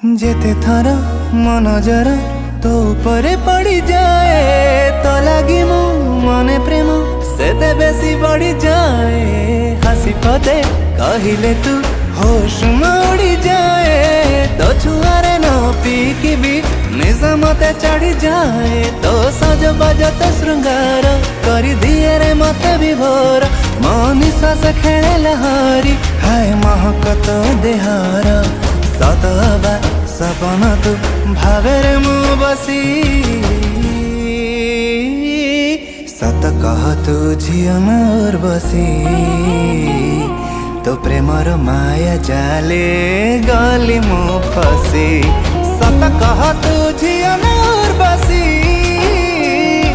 जेते थर मन जरा तो ऊपर पड़ी जाए तो लगी मो मने प्रेम सेते बेसी बढ़ी जाए। हसी पदे कहिले तू होश में उड़ी जाए तो छुआरे न पीकी भी निज मते चढ़ी जाए। तो सज बजत श्रृंगार करी दिए रे मते विभोर मो निश्वास खेले लहरी हाय महकत देहार। सत हवा सपन तू भावे रे मु बसी सत कह तू झियो मोर बसी तो प्रेमर माया जाले गली मु फसी। सत कह तू झियो मोर बसी